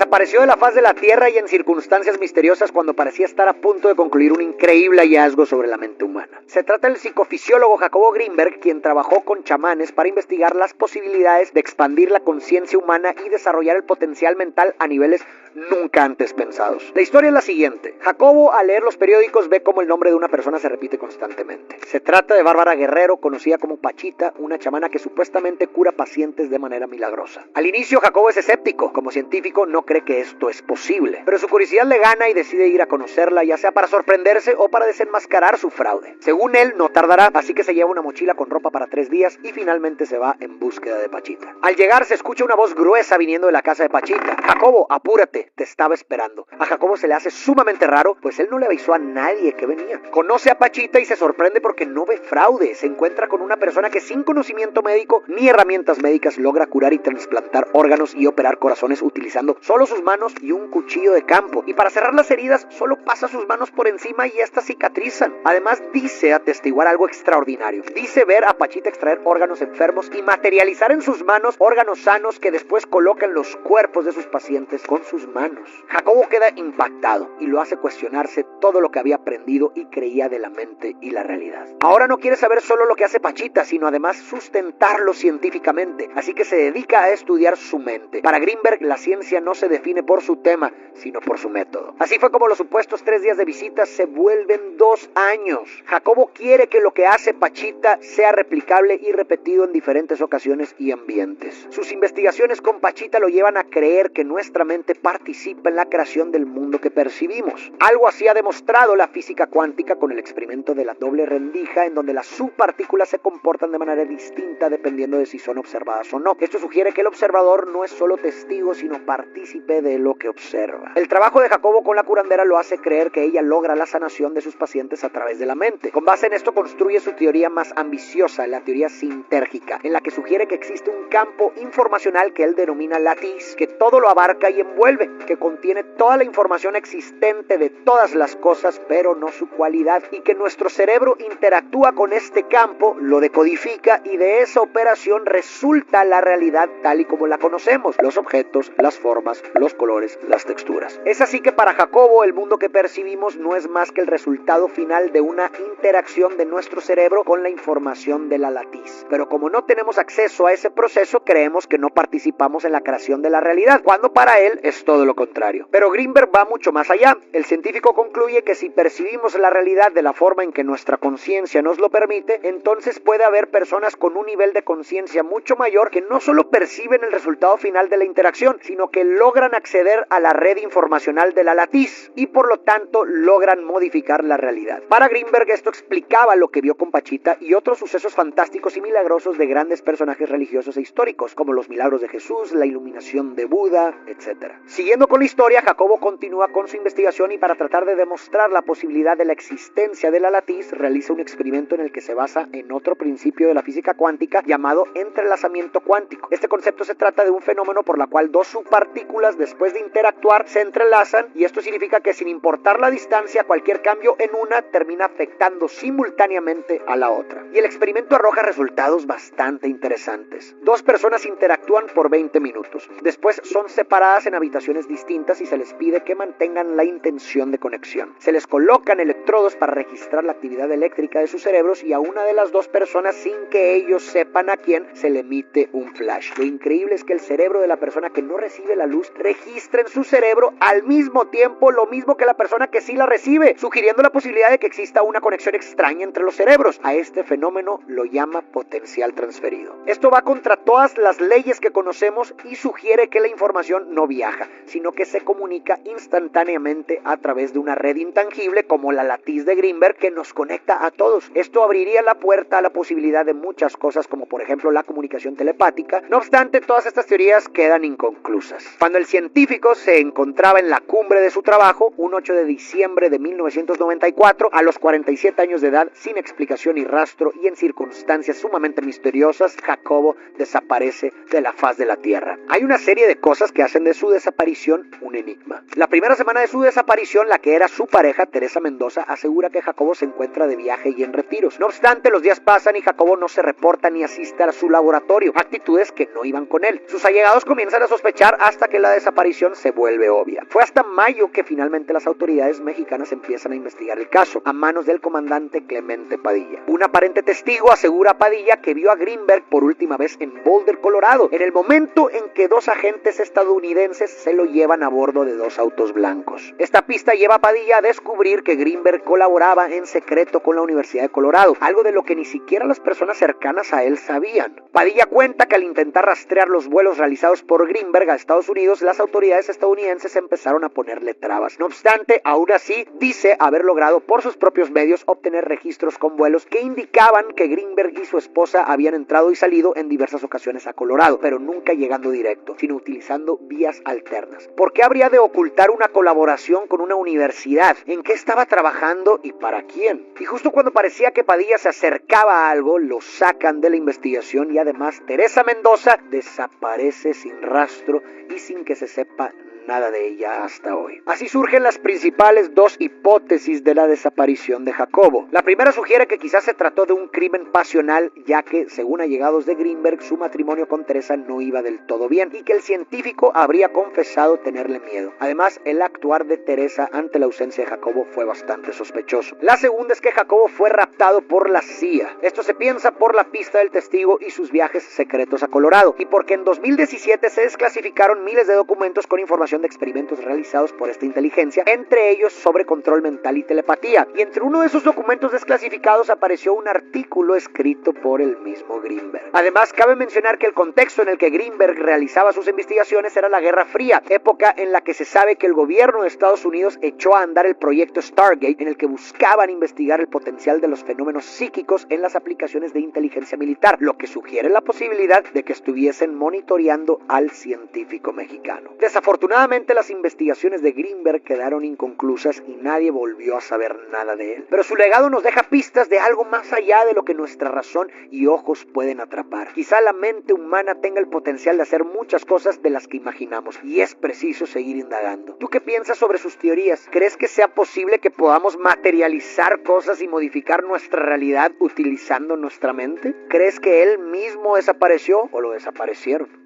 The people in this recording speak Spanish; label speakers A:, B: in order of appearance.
A: Desapareció de la faz de la Tierra y en circunstancias misteriosas cuando parecía estar a punto de concluir un increíble hallazgo sobre la mente humana. Se trata del psicofisiólogo Jacobo Grinberg, quien trabajó con chamanes para investigar las posibilidades de expandir la conciencia humana y desarrollar el potencial mental a niveles nunca antes pensados. La historia es la siguiente. Jacobo, al leer los periódicos, ve cómo el nombre de una persona se repite constantemente. Se trata de Bárbara Guerrero, conocida como Pachita, una chamana que supuestamente cura pacientes de manera milagrosa. Al inicio, Jacobo es escéptico. Como científico, no cree que esto es posible, pero su curiosidad le gana y decide ir a conocerla, ya sea para sorprenderse o para desenmascarar su fraude. Según él, no tardará, así que se lleva una mochila con ropa para 3 días y finalmente se va en búsqueda de Pachita. Al llegar, se escucha una voz gruesa viniendo de la casa de Pachita. Jacobo, apúrate, te estaba esperando. A Jacobo se le hace sumamente raro, pues él no le avisó a nadie que venía. Conoce a Pachita y se sorprende porque no ve fraude. Se encuentra con una persona que sin conocimiento médico ni herramientas médicas logra curar y trasplantar órganos y operar corazones utilizando solo sus manos y un cuchillo de campo. Y para cerrar las heridas, solo pasa sus manos por encima y estas cicatrizan. Además, dice atestiguar algo extraordinario. Dice ver a Pachita extraer órganos enfermos y materializar en sus manos órganos sanos que después coloca en los cuerpos de sus pacientes con sus manos. Jacobo queda impactado y lo hace cuestionarse todo lo que había aprendido y creía de la mente y la realidad. Ahora no quiere saber solo lo que hace Pachita, sino además sustentarlo científicamente, así que se dedica a estudiar su mente. Para Grinberg, la ciencia no se define por su tema, sino por su método. Así fue como los supuestos 3 días de visita se vuelven 2 años. Jacobo quiere que lo que hace Pachita sea replicable y repetido en diferentes ocasiones y ambientes. Sus investigaciones con Pachita lo llevan a creer que nuestra mente participa en la creación del mundo que percibimos. Algo así ha demostrado la física cuántica con el experimento de la doble rendija, en donde las subpartículas se comportan de manera distinta dependiendo de si son observadas o no. Esto sugiere que el observador no es solo testigo, sino partícipe de lo que observa. El trabajo de Jacobo con la curandera lo hace creer que ella logra la sanación de sus pacientes a través de la mente. Con base en esto construye su teoría más ambiciosa, la teoría sintérgica, en la que sugiere que existe un campo informacional que él denomina latiz, que todo lo abarca y envuelve, que contiene toda la información existente de todas las cosas, pero no su cualidad, y que nuestro cerebro interactúa con este campo, lo decodifica y de esa operación resulta la realidad tal y como la conocemos, los objetos, las formas, los colores, las texturas. Es así que para Jacobo el mundo que percibimos no es más que el resultado final de una interacción de nuestro cerebro con la información de la latiz. Pero como no tenemos acceso a ese proceso, creemos que no participamos en la creación de la realidad, cuando para él es todo lo contrario. Pero Grinberg va mucho más allá. El científico concluye que si percibimos la realidad de la forma en que nuestra conciencia nos lo permite, entonces puede haber personas con un nivel de conciencia mucho mayor que no solo perciben el resultado final de la interacción, sino que logran acceder a la red informacional de la latiz y por lo tanto logran modificar la realidad. Para Grinberg esto explicaba lo que vio con Pachita y otros sucesos fantásticos y milagrosos de grandes personajes religiosos e históricos, como los milagros de Jesús, la iluminación de Buda, etc. Siguiendo con la historia, Jacobo continúa con su investigación y para tratar de demostrar la posibilidad de la existencia de la latiz, realiza un experimento en el que se basa en otro principio de la física cuántica llamado entrelazamiento cuántico. Este concepto se trata de un fenómeno por la cual dos subpartículas, después de interactuar, se entrelazan, y esto significa que sin importar la distancia, cualquier cambio en una termina afectando simultáneamente a la otra. Y el experimento arroja resultados bastante interesantes. 2 personas interactúan por 20 minutos. Después son separadas en habitaciones distintas y se les pide que mantengan la intención de conexión. Se les colocan electrodos para registrar la actividad eléctrica de sus cerebros y a una de las 2 personas, sin que ellos sepan a quién, se le emite un flash. Lo increíble es que el cerebro de la persona que no recibe la luz registra en su cerebro al mismo tiempo lo mismo que la persona que sí la recibe, sugiriendo la posibilidad de que exista una conexión extraña entre los cerebros. A este fenómeno lo llama potencial transferido. Esto va contra todas las leyes que conocemos y sugiere que la información no viaja, sino que se comunica instantáneamente a través de una red intangible como la latiz de Grinberg que nos conecta a todos. Esto abriría la puerta a la posibilidad de muchas cosas, como por ejemplo la comunicación telepática. No obstante, todas estas teorías quedan inconclusas. Cuando el científico se encontraba en la cumbre de su trabajo, un 8 de diciembre de 1994, a los 47 años de edad, sin explicación ni rastro y en circunstancias sumamente misteriosas, Jacobo desaparece de la faz de la Tierra. Hay una serie de cosas que hacen de su desaparición un enigma. La primera semana de su desaparición, la que era su pareja, Teresa Mendoza, asegura que Jacobo se encuentra de viaje y en retiros. No obstante, los días pasan y Jacobo no se reporta ni asiste a su laboratorio, actitudes que no iban con él. Sus allegados comienzan a sospechar hasta que la la desaparición se vuelve obvia. Fue hasta mayo que finalmente las autoridades mexicanas empiezan a investigar el caso, a manos del comandante Clemente Padilla. Un aparente testigo asegura a Padilla que vio a Greenberg por última vez en Boulder, Colorado, en el momento en que dos agentes estadounidenses se lo llevan a bordo de dos autos blancos. Esta pista lleva a Padilla a descubrir que Greenberg colaboraba en secreto con la Universidad de Colorado, algo de lo que ni siquiera las personas cercanas a él sabían. Padilla cuenta que al intentar rastrear los vuelos realizados por Greenberg a Estados Unidos, las autoridades estadounidenses empezaron a ponerle trabas. No obstante, aún así, dice haber logrado por sus propios medios obtener registros con vuelos que indicaban que Greenberg y su esposa habían entrado y salido en diversas ocasiones a Colorado, pero nunca llegando directo, sino utilizando vías alternas. ¿Por qué habría de ocultar una colaboración con una universidad? ¿En qué estaba trabajando y para quién? Y justo cuando parecía que Padilla se acercaba a algo, lo sacan de la investigación y además Teresa Mendoza desaparece sin rastro y sin que se sepa nada de ella hasta hoy. Así surgen las principales dos hipótesis de la desaparición de Jacobo. La primera sugiere que quizás se trató de un crimen pasional, ya que, según allegados de Greenberg, su matrimonio con Teresa no iba del todo bien y que el científico habría confesado tenerle miedo. Además, el actuar de Teresa ante la ausencia de Jacobo fue bastante sospechoso. La segunda es que Jacobo fue raptado por la CIA. Esto se piensa por la pista del testigo y sus viajes secretos a Colorado, y porque en 2017 se desclasificaron miles de documentos con información de experimentos realizados por esta inteligencia, entre ellos sobre control mental y telepatía, y entre uno de esos documentos desclasificados apareció un artículo escrito por el mismo Greenberg. Además, cabe mencionar que el contexto en el que Greenberg realizaba sus investigaciones era la Guerra Fría, época en la que se sabe que el gobierno de Estados Unidos echó a andar el proyecto Stargate, en el que buscaban investigar el potencial de los fenómenos psíquicos en las aplicaciones de inteligencia militar, lo que sugiere la posibilidad de que estuviesen monitoreando al científico mexicano. Desafortunadamente, las investigaciones de Greenberg quedaron inconclusas y nadie volvió a saber nada de él. Pero su legado nos deja pistas de algo más allá de lo que nuestra razón y ojos pueden atrapar. Quizá la mente humana tenga el potencial de hacer muchas cosas de las que imaginamos y es preciso seguir indagando. ¿Tú qué piensas sobre sus teorías? ¿Crees que sea posible que podamos materializar cosas y modificar nuestra realidad utilizando nuestra mente? ¿Crees que él mismo desapareció o lo desaparecieron?